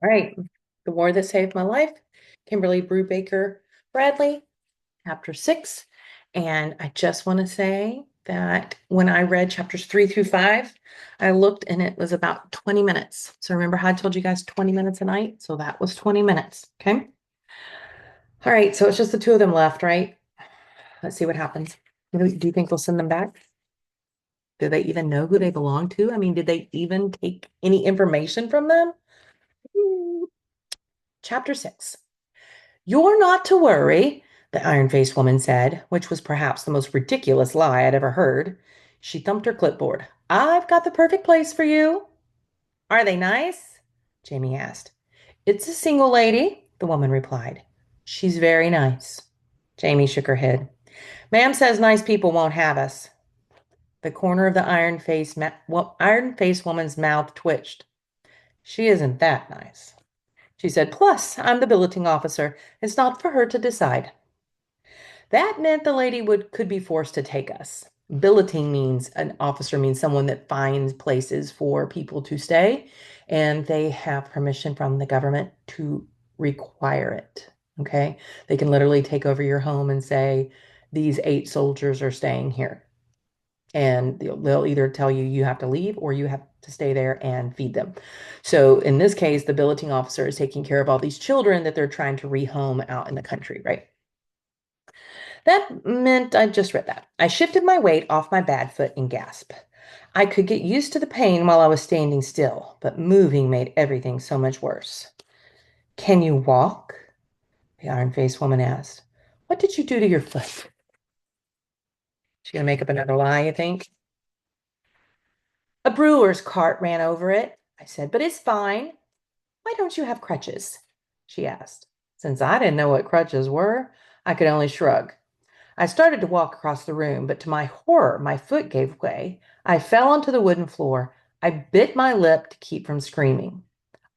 All right. The War That Saved My Life, Kimberly Brubaker Bradley, chapter 6. And I just want to say that when I read chapters 3 through 5, I looked and it was about 20 minutes. So remember how I told you guys 20 minutes a night? So that was 20 minutes. Okay. All right. So it's just the two of them left, right? Let's see what happens. Do you think they'll send them back? Do they even know who they belong to? I mean, did they even take any information from them? Hmm. Chapter 6. You're not to worry, the iron-faced woman said, which was perhaps the most ridiculous lie I'd ever heard. She thumped her clipboard. I've got the perfect place for you. Are they nice? Jamie asked. It's a single lady, the woman replied. She's very nice. Jamie shook her head. Ma'am says nice people won't have us. The corner of the iron-faced woman's mouth twitched. She isn't that nice. She said, plus, I'm the billeting officer. It's not for her to decide. That meant the lady could be forced to take us. Billeting means an officer means someone that finds places for people to stay, and they have permission from the government to require it. Okay. They can literally take over your home and say, these 8 soldiers are staying here. And they'll either tell you you have to leave or you have to stay there and feed them. So in this case, the billeting officer is taking care of all these children that they're trying to rehome out in the country, right? That meant I just read that. I shifted my weight off my bad foot and gasped. I could get used to the pain while I was standing still, but moving made everything so much worse. Can you walk? The iron-faced woman asked. What did you do to your foot? She gonna make up another lie, you think? A brewer's cart ran over it, I said, but it's fine. Why don't you have crutches? She asked. Since I didn't know what crutches were, I could only shrug. I started to walk across the room, but to my horror, my foot gave way. I fell onto the wooden floor. I bit my lip to keep from screaming.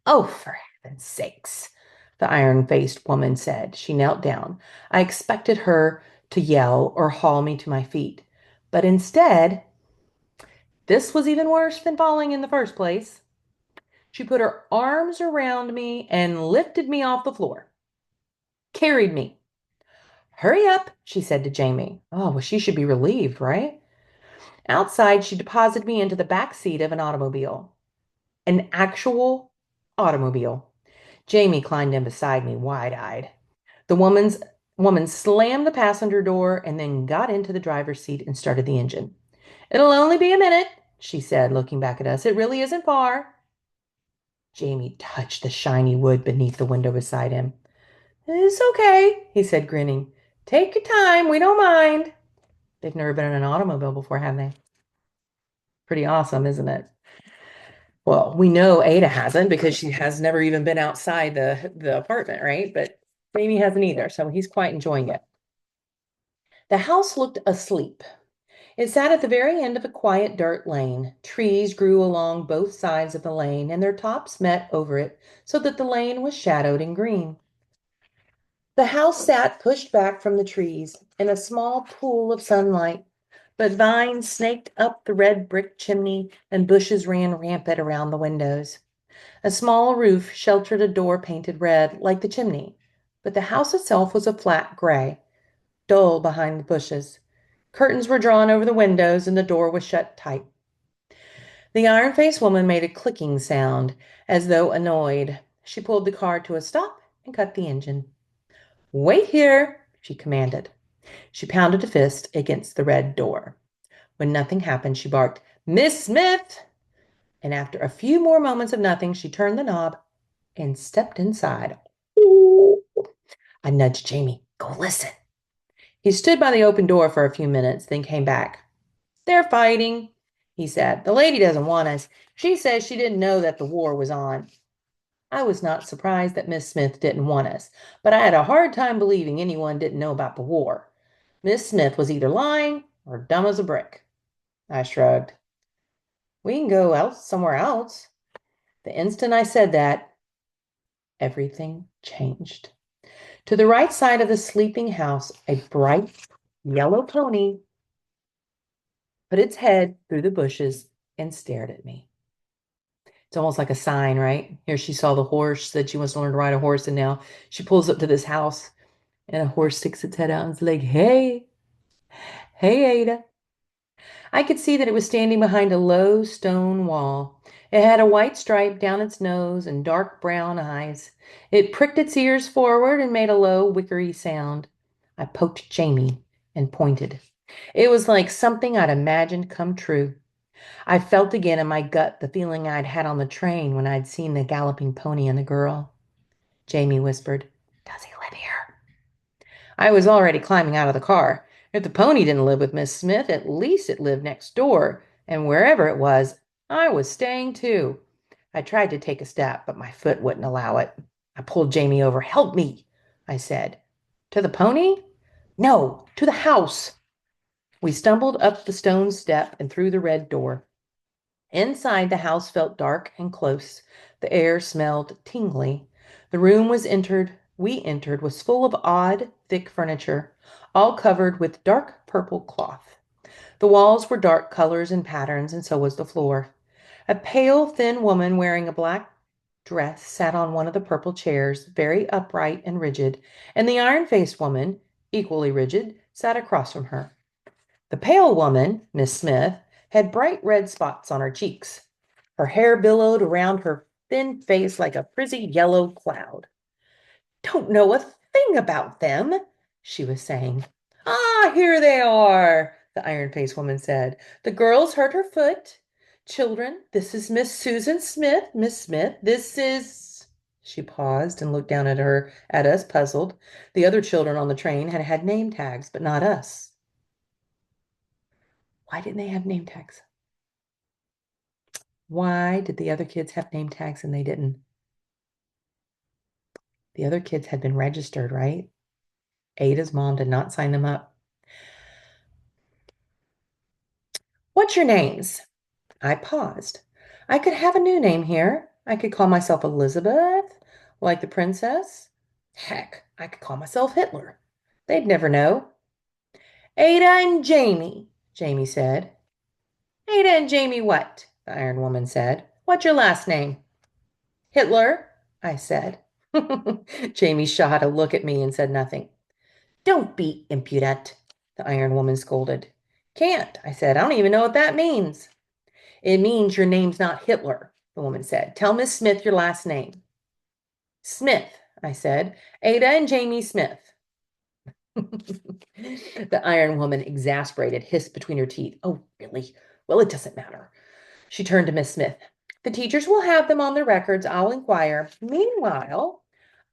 Oh, for heaven's sakes, the iron-faced woman said. She knelt down. I expected her to yell or haul me to my feet. But instead, this was even worse than falling in the first place. She put her arms around me and lifted me off the floor, carried me. Hurry up, she said to Jamie. Oh, well, she should be relieved, right? Outside, she deposited me into the back seat of an automobile. An actual automobile. Jamie climbed in beside me, wide-eyed. The woman slammed the passenger door and then got into the driver's seat and started the engine. It'll only be a minute, she said, looking back at us. It really isn't far. Jamie touched the shiny wood beneath the window beside him. It's okay, he said, grinning. Take your time, we don't mind. They've never been in an automobile before, have they? Pretty awesome, isn't it? Well, we know Ada hasn't because she has never even been outside the apartment, right? But Jamie hasn't either, so he's quite enjoying it. The house looked asleep. It sat at the very end of a quiet dirt lane. Trees grew along both sides of the lane, and their tops met over it so that the lane was shadowed in green. The house sat pushed back from the trees in a small pool of sunlight, but vines snaked up the red brick chimney and bushes ran rampant around the windows. A small roof sheltered a door painted red, like the chimney, but the house itself was a flat gray, dull behind the bushes. Curtains were drawn over the windows, and the door was shut tight. The iron-faced woman made a clicking sound, as though annoyed. She pulled the car to a stop and cut the engine. Wait here, she commanded. She pounded a fist against the red door. When nothing happened, she barked, Miss Smith! And after a few more moments of nothing, she turned the knob and stepped inside. I nudged Jamie. Go listen. He stood by the open door for a few minutes, then came back. They're fighting, he said. The lady doesn't want us. She says she didn't know that the war was on. I was not surprised that Miss Smith didn't want us, but I had a hard time believing anyone didn't know about the war. Miss Smith was either lying or dumb as a brick. I shrugged. We can go out somewhere else. The instant I said that, everything changed. To the right side of the sleeping house, a bright yellow pony put its head through the bushes and stared at me. It's almost like a sign, right? Here she saw the horse, said she wants to learn to ride a horse, and now she pulls up to this house, and a horse sticks its head out and is like, "Hey, hey, Ada." I could see that it was standing behind a low stone wall. It had a white stripe down its nose and dark brown eyes. It pricked its ears forward and made a low, wickery sound. I poked Jamie and pointed. It was like something I'd imagined come true. I felt again in my gut the feeling I'd had on the train when I'd seen the galloping pony and the girl. Jamie whispered, "Does he live here?" I was already climbing out of the car. If the pony didn't live with Miss Smith, at least it lived next door, and wherever it was, I was staying too. I tried to take a step, but my foot wouldn't allow it. I pulled Jamie over. "Help me," I said. "To the pony?" "No, to the house." We stumbled up the stone step and through the red door. Inside, the house felt dark and close. The air smelled tingly. The room we entered was full of odd, thick furniture, all covered with dark purple cloth. The walls were dark colors and patterns, and so was the floor. A pale, thin woman wearing a black dress sat on one of the purple chairs, very upright and rigid, and the iron-faced woman, equally rigid, sat across from her. The pale woman, Miss Smith, had bright red spots on her cheeks. Her hair billowed around her thin face like a frizzy yellow cloud. "Don't know a thing about them," she was saying. "Ah, here they are," the iron-faced woman said. "The girl's hurt her foot. Children, this is Miss Susan Smith. Miss Smith, this is—" She paused and looked down at us, puzzled. The other children on the train had had name tags, but not us. Why didn't they have name tags? Why did the other kids have name tags and they didn't? The other kids had been registered, right? Ada's mom did not sign them up. "What's your names?" I paused. I could have a new name here. I could call myself Elizabeth, like the princess. Heck, I could call myself Hitler. They'd never know. "Ada and Jamie," Jamie said. "Ada and Jamie what?" the Iron Woman said. "What's your last name?" "Hitler," I said. Jamie shot a look at me and said nothing. "Don't be impudent," the Iron Woman scolded. "Can't," I said. "I don't even know what that means." "It means your name's not Hitler," the woman said. "Tell Miss Smith your last name." "Smith," I said. "Ada and Jamie Smith." The Iron Woman, exasperated, hissed between her teeth, "Oh, really? Well, it doesn't matter." She turned to Miss Smith. "The teachers will have them on their records. I'll inquire. Meanwhile,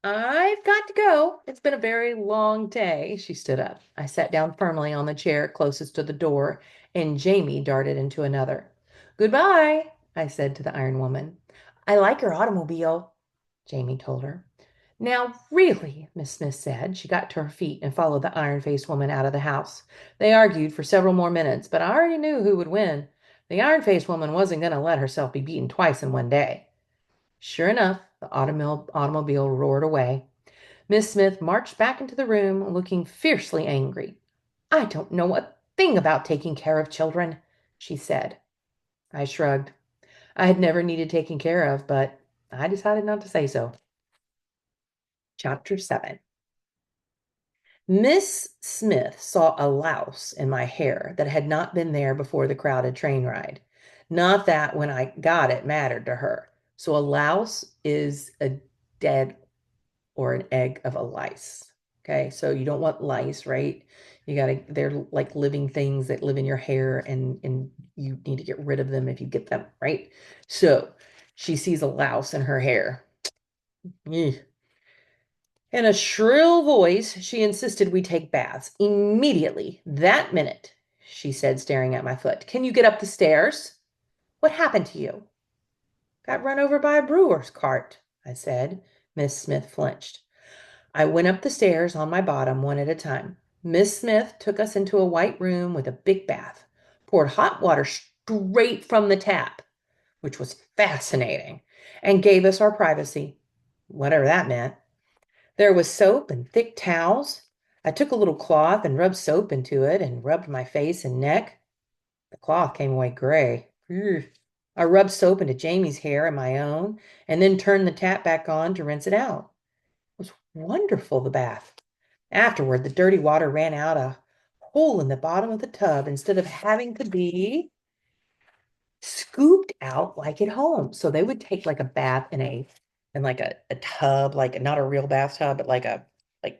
I've got to go. It's been a very long day." She stood up. I sat down firmly on the chair closest to the door, and Jamie darted into another. "Goodbye," I said to the Iron Woman. "I like your automobile," Jamie told her. "Now, really," Miss Smith said. She got to her feet and followed the iron-faced woman out of the house. They argued for several more minutes, but I already knew who would win. The iron-faced woman wasn't going to let herself be beaten twice in one day. Sure enough, the automobile roared away. Miss Smith marched back into the room, looking fiercely angry. "I don't know a thing about taking care of children," she said. I shrugged. I had never needed taking care of, but I decided not to say so. Chapter 7. Miss Smith saw a louse in my hair that had not been there before the crowded train ride. Not that when I got it mattered to her. So a louse is a dead or an egg of a lice. Okay, so you don't want lice, right? They're like living things that live in your hair, and you need to get rid of them if you get them, right? So she sees a louse in her hair. Eugh. In a shrill voice, she insisted we take baths immediately, that minute, she said, staring at my foot. "Can you get up the stairs?" "What happened to you?" "Got run over by a brewer's cart," I said. Miss Smith flinched. I went up the stairs on my bottom one at a time. Miss Smith took us into a white room with a big bath, poured hot water straight from the tap, which was fascinating, and gave us our privacy, whatever that meant. There was soap and thick towels. I took a little cloth and rubbed soap into it and rubbed my face and neck. The cloth came away gray. Ugh. I rubbed soap into Jamie's hair and my own, and then turned the tap back on to rinse it out. It was wonderful, the bath. Afterward, the dirty water ran out a hole in the bottom of the tub instead of having to be scooped out like at home. So they would take like a bath in like a tub, like not a real bathtub, but like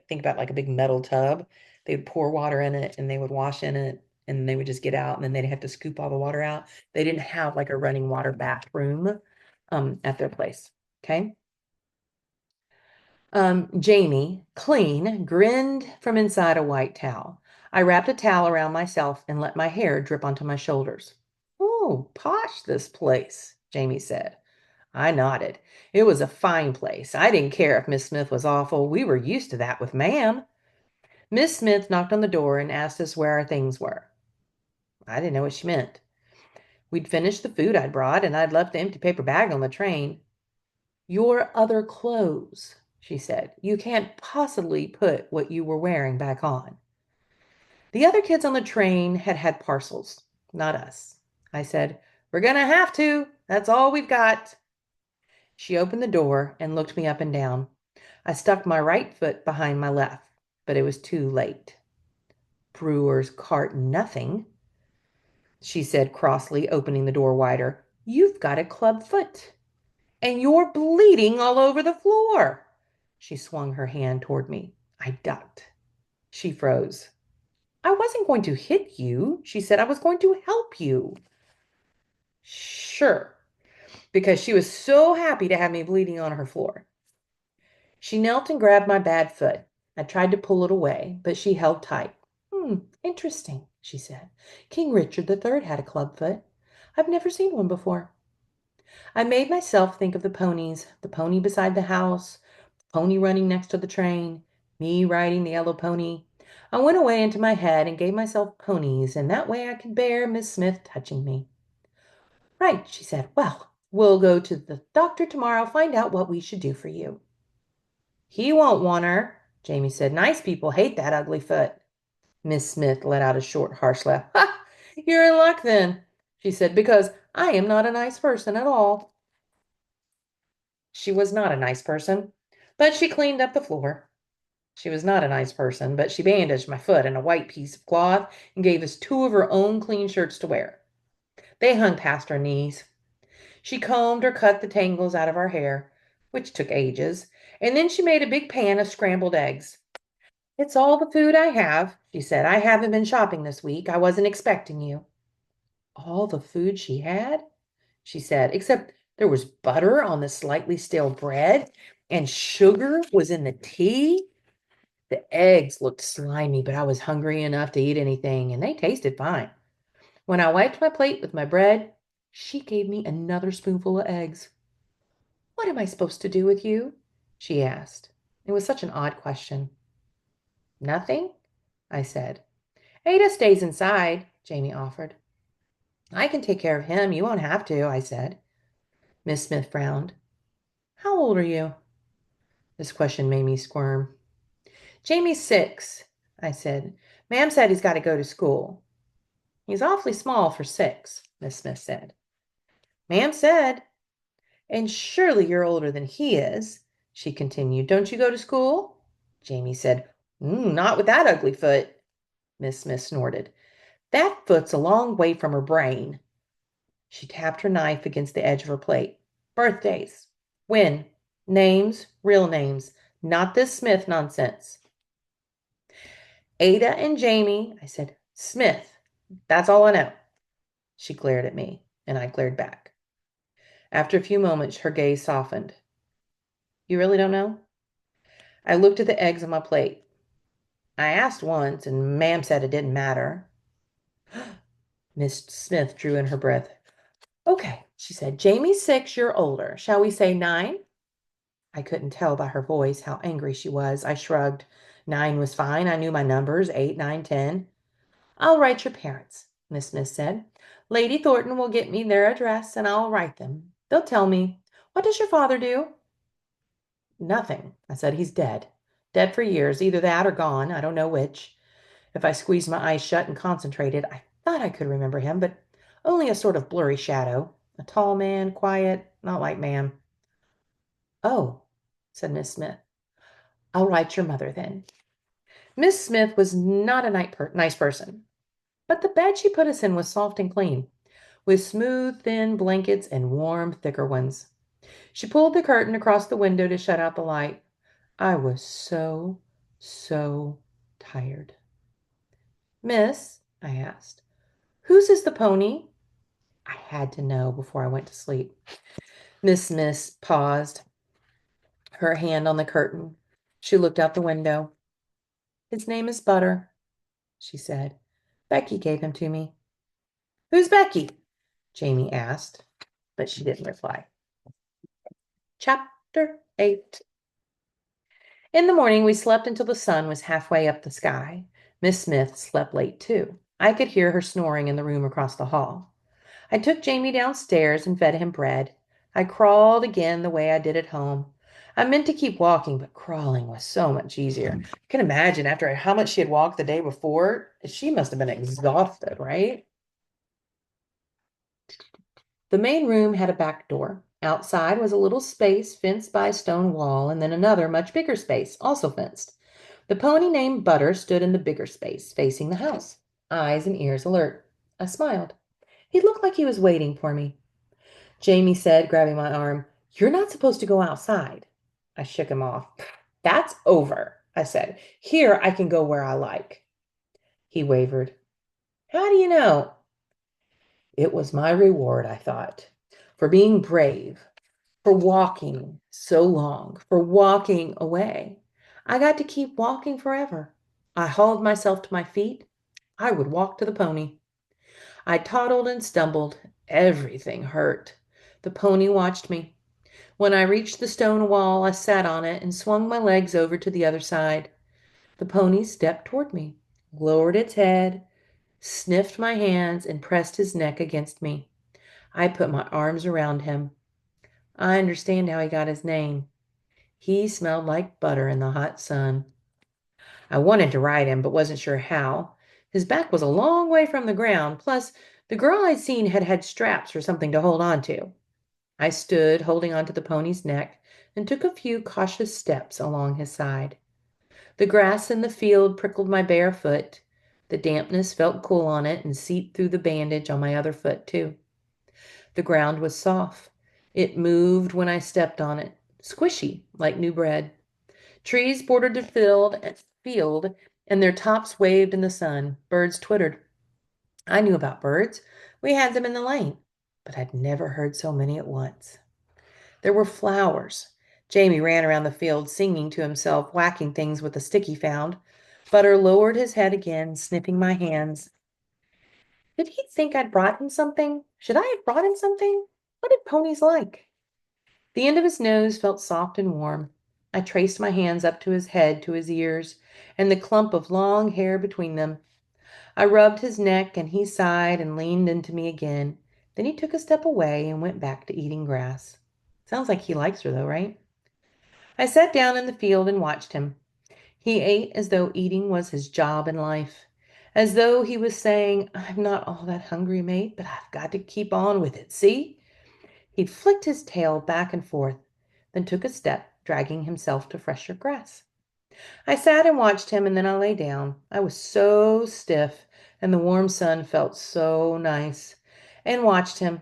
think about like a big metal tub. They would pour water in it and they would wash in it and they would just get out and then they'd have to scoop all the water out. They didn't have like a running water bathroom at their place. Okay. Jamie, clean, grinned from inside a white towel. I wrapped a towel around myself and let my hair drip onto my shoulders. Oh, posh this place, Jamie said. I nodded. It was a fine place. I didn't care if Miss Smith was awful. We were used to that with ma'am. Miss Smith knocked on the door and asked us where our things were. I didn't know what she meant. We'd finished the food I'd brought, and I'd left the empty paper bag on the train. Your other clothes, she said. You can't possibly put what you were wearing back on. The other kids on the train had had parcels, not us. I said, We're gonna have to. That's all we've got. She opened the door and looked me up and down. I stuck my right foot behind my left, but it was too late. Brewer's cart nothing, she said crossly, opening the door wider. You've got a club foot, and you're bleeding all over the floor. She swung her hand toward me. I ducked. She froze. I wasn't going to hit you, she said. I was going to help you. Sure, because she was so happy to have me bleeding on her floor. She knelt and grabbed my bad foot. I tried to pull it away, but she held tight. Interesting, she said. King Richard III had a club foot. I've never seen one before. I made myself think of the ponies, the pony beside the house, pony running next to the train, me riding the yellow pony. I went away into my head and gave myself ponies, and that way I could bear Miss Smith touching me. Right, she said. Well, we'll go to the doctor tomorrow, find out what we should do for you. He won't want her, Jamie said. Nice people hate that ugly foot. Miss Smith let out a short, harsh laugh. Ha! You're in luck then, she said, because I am not a nice person at all. She was not a nice person, but she cleaned up the floor. She was not a nice person, but she bandaged my foot in a white piece of cloth and gave us two of her own clean shirts to wear. They hung past her knees. She combed or cut the tangles out of our hair, which took ages, and then she made a big pan of scrambled eggs. It's all the food I have, she said. I haven't been shopping this week. I wasn't expecting you. All the food she had, she said, except there was butter on the slightly stale bread and sugar was in the tea. The eggs looked slimy, but I was hungry enough to eat anything, and they tasted fine. When I wiped my plate with my bread, she gave me another spoonful of eggs. What am I supposed to do with you? She asked. It was such an odd question. Nothing, I said. Ada stays inside, Jamie offered. I can take care of him. You won't have to, I said. Miss Smith frowned. How old are you? This question made me squirm. Jamie's 6, I said. Ma'am said he's got to go to school. He's awfully small for 6, Miss Smith said. Ma'am said. And surely you're older than he is, she continued. Don't you go to school? Jamie said. Not with that ugly foot. Miss Smith snorted. That foot's a long way from her brain. She tapped her knife against the edge of her plate. Birthdays. When? Names, real names, not this Smith nonsense. Ada and Jamie, I said. Smith. That's all I know. She glared at me, and I glared back. After a few moments, her gaze softened. You really don't know? I looked at the eggs on my plate. I asked once, and Ma'am said it didn't matter. Miss Smith drew in her breath. Okay, she said. Jamie's 6, you're older. Shall we say 9? I couldn't tell by her voice how angry she was. I shrugged. 9 was fine. I knew my numbers, 8, 9, 10. I'll write your parents, Miss Smith said. Lady Thornton will get me their address, and I'll write them. They'll tell me. What does your father do? Nothing, I said. He's dead. Dead for years, either that or gone. I don't know which. If I squeezed my eyes shut and concentrated, I thought I could remember him, but only a sort of blurry shadow. A tall man, quiet, not like ma'am. Oh, said Miss Smith. I'll write your mother then. Miss Smith was not a nice person, but the bed she put us in was soft and clean, with smooth, thin blankets and warm, thicker ones. She pulled the curtain across the window to shut out the light. I was so tired. Miss, I asked, whose is the pony? I had to know before I went to sleep. Miss Smith paused, her hand on the curtain. She looked out the window. His name is Butter, she said. Becky gave him to me. Who's Becky? Jamie asked, but she didn't reply. Chapter 8. In the morning, we slept until the sun was halfway up the sky. Miss Smith slept late, too. I could hear her snoring in the room across the hall. I took Jamie downstairs and fed him bread. I crawled again the way I did at home. I meant to keep walking, but crawling was so much easier. I can imagine after how much she had walked the day before, she must have been exhausted, right? The main room had a back door. Outside was a little space fenced by a stone wall, and then another, much bigger space, also fenced. The pony named Butter stood in the bigger space, facing the house, eyes and ears alert. I smiled. He looked like he was waiting for me. Jamie said, grabbing my arm, You're not supposed to go outside. I shook him off. That's over, I said. Here I can go where I like. He wavered. How do you know? It was my reward, I thought, for being brave, for walking so long, for walking away. I got to keep walking forever. I hauled myself to my feet. I would walk to the pony. I toddled and stumbled. Everything hurt. The pony watched me. When I reached the stone wall, I sat on it and swung my legs over to the other side. The pony stepped toward me, lowered its head, sniffed my hands, and pressed his neck against me. I put my arms around him. I understand how he got his name. He smelled like butter in the hot sun. I wanted to ride him, but wasn't sure how. His back was a long way from the ground, plus the girl I'd seen had had straps or something to hold on to. I stood, holding onto the pony's neck, and took a few cautious steps along his side. The grass in the field prickled my bare foot. The dampness felt cool on it and seeped through the bandage on my other foot, too. The ground was soft. It moved when I stepped on it, squishy, like new bread. Trees bordered the field, and their tops waved in the sun. Birds twittered. I knew about birds. We had them in the lane, but I'd never heard so many at once. There were flowers. Jamie ran around the field, singing to himself, whacking things with a stick he found. Butter lowered his head again, sniffing my hands. Did he think I'd brought him something? Should I have brought him something? What did ponies like? The end of his nose felt soft and warm. I traced my hands up to his head, to his ears, and the clump of long hair between them. I rubbed his neck, and he sighed and leaned into me again. Then he took a step away and went back to eating grass. Sounds like he likes her, though, right? I sat down in the field and watched him. He ate as though eating was his job in life, as though he was saying, I'm not all that hungry, mate, but I've got to keep on with it, see? He flicked his tail back and forth, then took a step, dragging himself to fresher grass. I sat and watched him, and then I lay down. I was so stiff, and the warm sun felt so nice, and watched him.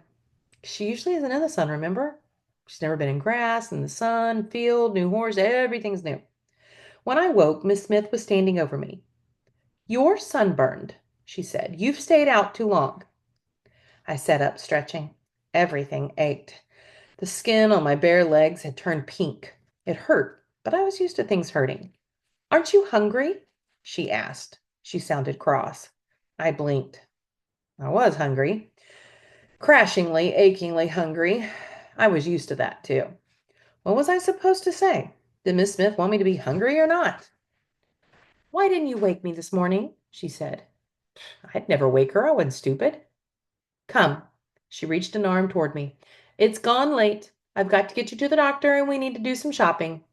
She usually isn't in the sun, remember? She's never been in grass, in the sun, field, new horse, everything's new. When I woke, Miss Smith was standing over me. You're sunburned, she said. You've stayed out too long. I sat up, stretching. Everything ached. The skin on my bare legs had turned pink. It hurt, but I was used to things hurting. Aren't you hungry? She asked. She sounded cross. I blinked. I was hungry. Crashingly, achingly hungry. I was used to that, too. What was I supposed to say? Did Miss Smith want me to be hungry or not? Why didn't you wake me this morning? She said. I'd never wake her. I wasn't stupid. Come. She reached an arm toward me. It's gone late. I've got to get you to the doctor and we need to do some shopping.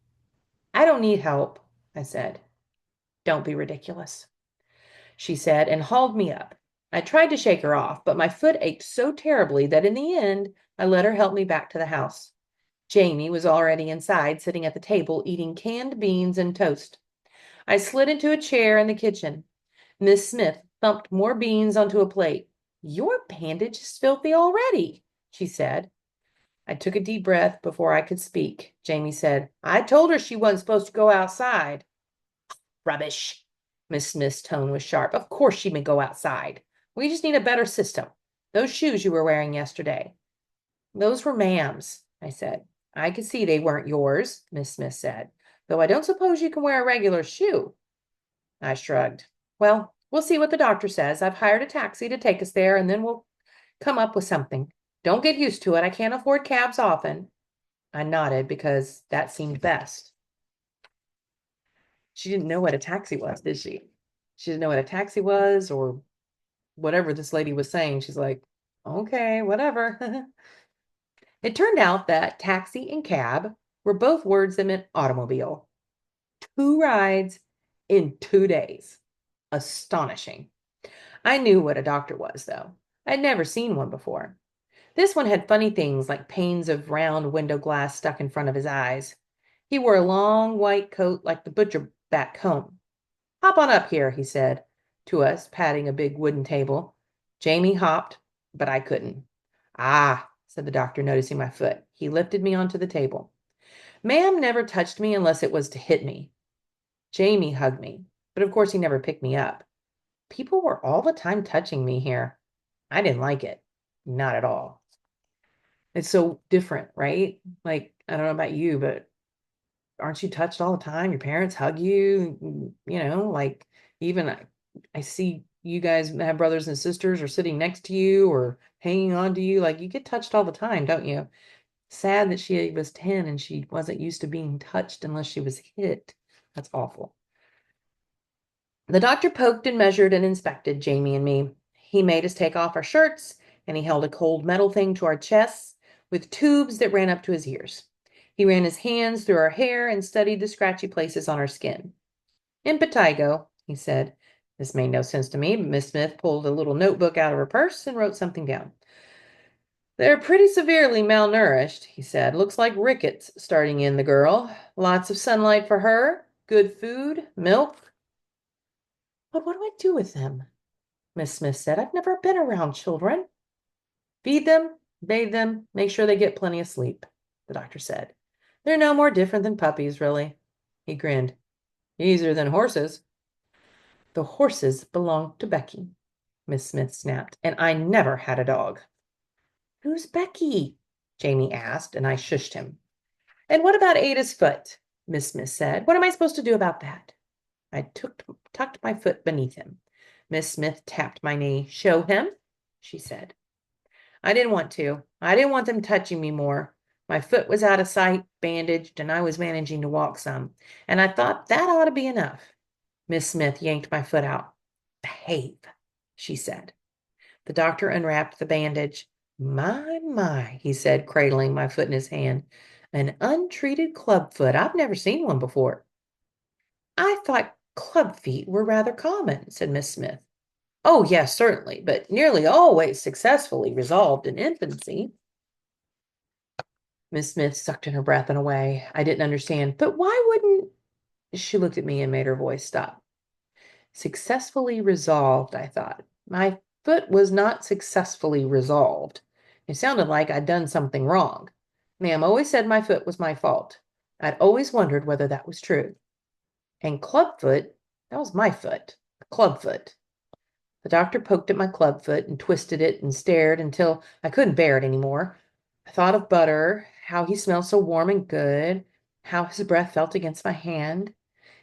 I don't need help, I said. Don't be ridiculous, she said, and hauled me up. I tried to shake her off, but my foot ached so terribly that in the end, I let her help me back to the house. Jamie was already inside, sitting at the table, eating canned beans and toast. I slid into a chair in the kitchen. Miss Smith thumped more beans onto a plate. Your bandage is filthy already, she said. I took a deep breath before I could speak. Jamie said, I told her she wasn't supposed to go outside. Rubbish. Miss Smith's tone was sharp. Of course she may go outside. We just need a better system. Those shoes you were wearing yesterday. Those were ma'am's, I said. I could see they weren't yours, Miss Smith said, though I don't suppose you can wear a regular shoe. I shrugged. Well, we'll see what the doctor says. I've hired a taxi to take us there, and then we'll come up with something. Don't get used to it. I can't afford cabs often. I nodded because that seemed best. She didn't know what a taxi was, did she? She didn't know what a taxi was or whatever this lady was saying. She's like, okay, whatever. It turned out that taxi and cab were both words that meant automobile. 2 rides in 2 days. Astonishing. I knew what a doctor was, though. I'd never seen one before. This one had funny things like panes of round window glass stuck in front of his eyes. He wore a long white coat like the butcher back home. Hop on up here, he said to us, patting a big wooden table. Jamie hopped, but I couldn't. Ah, said the doctor, noticing my foot. He lifted me onto the table. Ma'am never touched me unless it was to hit me. Jamie hugged me, but of course he never picked me up. People were all the time touching me here. I didn't like it. Not at all. It's so different, right? Like, I don't know about you, but aren't you touched all the time? Your parents hug you, like even I see you guys have brothers and sisters or sitting next to you or hanging on to you. Like you get touched all the time, don't you? Sad that she was 10 and she wasn't used to being touched unless she was hit. That's awful. The doctor poked and measured and inspected Jamie and me. He made us take off our shirts and he held a cold metal thing to our chests with tubes that ran up to his ears. He ran his hands through our hair and studied the scratchy places on our skin. Impetigo, he said. This made no sense to me, but Miss Smith pulled a little notebook out of her purse and wrote something down. They're pretty severely malnourished, he said. Looks like rickets starting in the girl. Lots of sunlight for her, good food, milk. But what do I do with them? Miss Smith said. I've never been around children. Feed them, bathe them, make sure they get plenty of sleep, the doctor said. They're no more different than puppies, really. He grinned. Easier than horses. The horses belonged to Becky, Miss Smith snapped, and I never had a dog. Who's Becky? Jamie asked, and I shushed him. And what about Ada's foot? Miss Smith said. What am I supposed to do about that? I tucked my foot beneath him. Miss Smith tapped my knee. Show him, she said. I didn't want to. I didn't want them touching me more. My foot was out of sight, bandaged, and I was managing to walk some. And I thought that ought to be enough. Miss Smith yanked my foot out. Behave, she said. The doctor unwrapped the bandage. My, he said, cradling my foot in his hand. An untreated clubfoot. I've never seen one before. I thought club feet were rather common, said Miss Smith. Oh, yes, certainly, but nearly always successfully resolved in infancy. Miss Smith sucked in her breath and away. I didn't understand. But why wouldn't... She looked at me and made her voice stop. Successfully resolved, I thought. My foot was not successfully resolved. It sounded like I'd done something wrong. Ma'am always said my foot was my fault. I'd always wondered whether that was true. And clubfoot, that was my foot. Clubfoot. The doctor poked at my clubfoot and twisted it and stared until I couldn't bear it any more. I thought of Butter, how he smelled so warm and good, how his breath felt against my hand.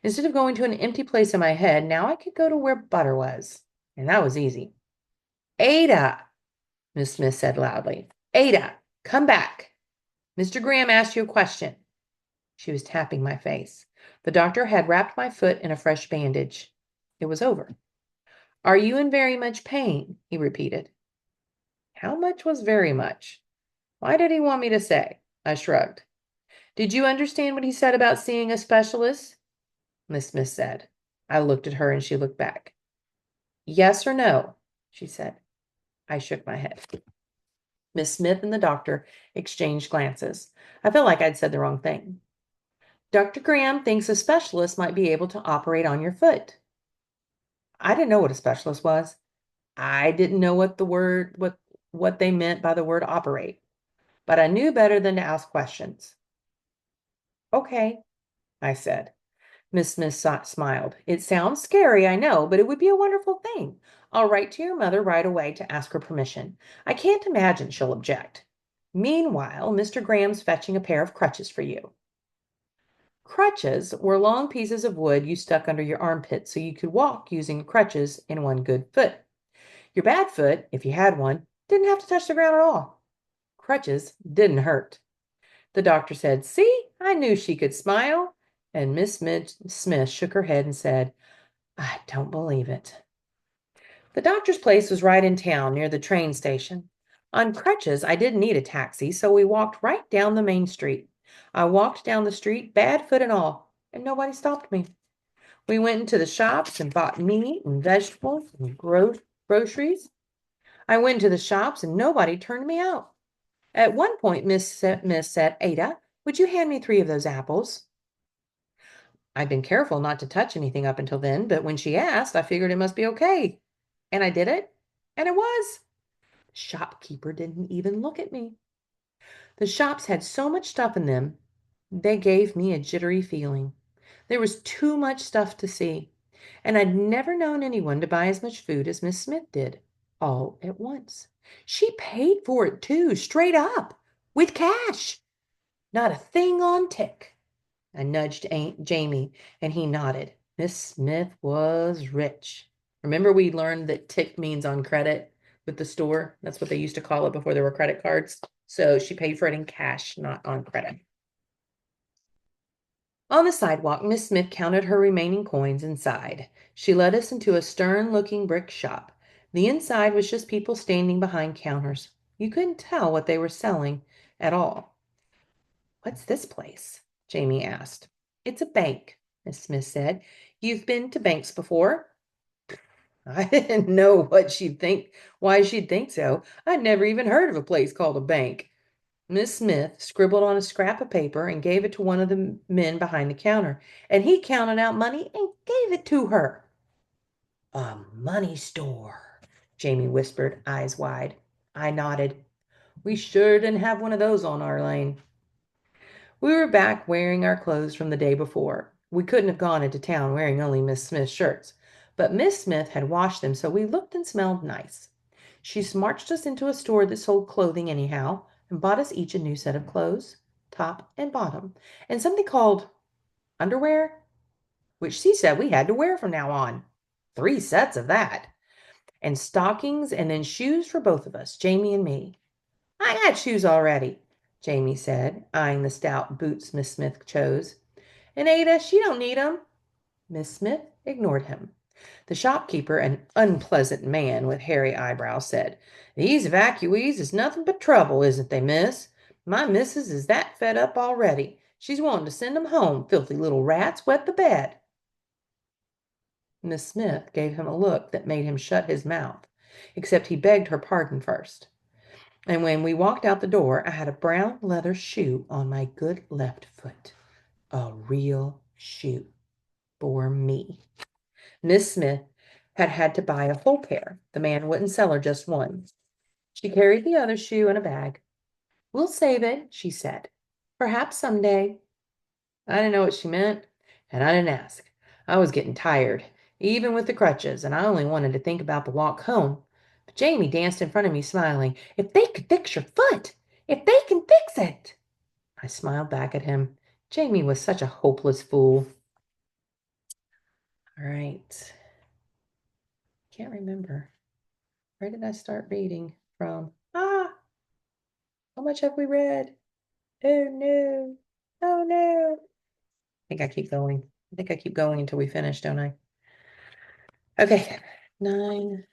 Instead of going to an empty place in my head, now I could go to where Butter was. And that was easy. Ada, Miss Smith said loudly. Ada, come back. Mr. Graham asked you a question. She was tapping my face. The doctor had wrapped my foot in a fresh bandage. It was over. Are you in very much pain? He repeated. How much was very much? Why did he want me to say? I shrugged. Did you understand what he said about seeing a specialist? Miss Smith said. I looked at her and she looked back. Yes or no? she said. I shook my head. Miss Smith and the doctor exchanged glances. I felt like I'd said the wrong thing. Dr. Graham thinks a specialist might be able to operate on your foot. I didn't know what a specialist was. I didn't know what they meant by the word operate, but I knew better than to ask questions. Okay, I said. Miss Smith smiled. It sounds scary, I know, but it would be a wonderful thing. I'll write to your mother right away to ask her permission. I can't imagine she'll object. Meanwhile, Mr. Graham's fetching a pair of crutches for you. Crutches were long pieces of wood you stuck under your armpit so you could walk using crutches in one good foot. Your bad foot, if you had one, didn't have to touch the ground at all. Crutches didn't hurt. The doctor said, "See, I knew she could smile." And Miss Smith shook her head and said, "I don't believe it." The doctor's place was right in town near the train station. On crutches, I didn't need a taxi, so we walked right down the main street. I walked down the street, bad foot and all, and nobody stopped me. We went into the shops and bought meat and vegetables and groceries. I went into the shops and nobody turned me out. At one point, Miss said, "Ada, would you hand me 3 of those apples?" I'd been careful not to touch anything up until then, but when she asked, I figured it must be okay. And I did it, and it was. The shopkeeper didn't even look at me. The shops had so much stuff in them, they gave me a jittery feeling. There was too much stuff to see, and I'd never known anyone to buy as much food as Miss Smith did, all at once. She paid for it too, straight up, with cash. Not a thing on tick. I nudged Aunt Jamie, and he nodded. Miss Smith was rich. Remember we learned that tick means on credit with the store? That's what they used to call it before there were credit cards. So she paid for it in cash, not on credit. On the sidewalk, Miss Smith counted her remaining coins and sighed. She led us into a stern-looking brick shop. The inside was just people standing behind counters. You couldn't tell what they were selling at all. "What's this place?" Jamie asked. "It's a bank," Miss Smith said. "You've been to banks before?" I didn't know why she'd think so. I'd never even heard of a place called a bank. Miss Smith scribbled on a scrap of paper and gave it to one of the men behind the counter, and he counted out money and gave it to her. "A money store," Jamie whispered, eyes wide. I nodded. We sure didn't have one of those on our lane. We were back wearing our clothes from the day before. We couldn't have gone into town wearing only Miss Smith's shirts, but Miss Smith had washed them so we looked and smelled nice. She marched us into a store that sold clothing anyhow and bought us each a new set of clothes, top and bottom, and something called underwear, which she said we had to wear from now on. 3 sets of that. And stockings and then shoes for both of us, Jamie and me. "I got shoes already," Jamie said, eyeing the stout boots Miss Smith chose. "And Ada, she don't need 'em." Miss Smith ignored him. The shopkeeper, an unpleasant man with hairy eyebrows, said, "These evacuees is nothing but trouble, isn't they, miss? My missus is that fed up already. She's wanting to send 'em home, filthy little rats, wet the bed." Miss Smith gave him a look that made him shut his mouth, except he begged her pardon first. And when we walked out the door, I had a brown leather shoe on my good left foot. A real shoe for me. Miss Smith had to buy a whole pair. The man wouldn't sell her just one. She carried the other shoe in a bag. "We'll save it," she said. "Perhaps someday." I didn't know what she meant, and I didn't ask. I was getting tired, even with the crutches, and I only wanted to think about the walk home. But Jamie danced in front of me, smiling. "If they could fix your foot! If they can fix it!" I smiled back at him. Jamie was such a hopeless fool. All right. Can't remember. Where did I start reading from? How much have we read? Oh no. Oh no. I think I keep going. I think I keep going until we finish, don't I? Okay. 9.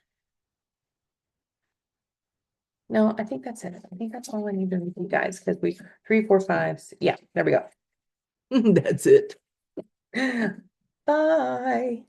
No, I think that's it. I think that's all I need to read you guys because 3, 4, 5. Yeah, there we go. That's it. Bye.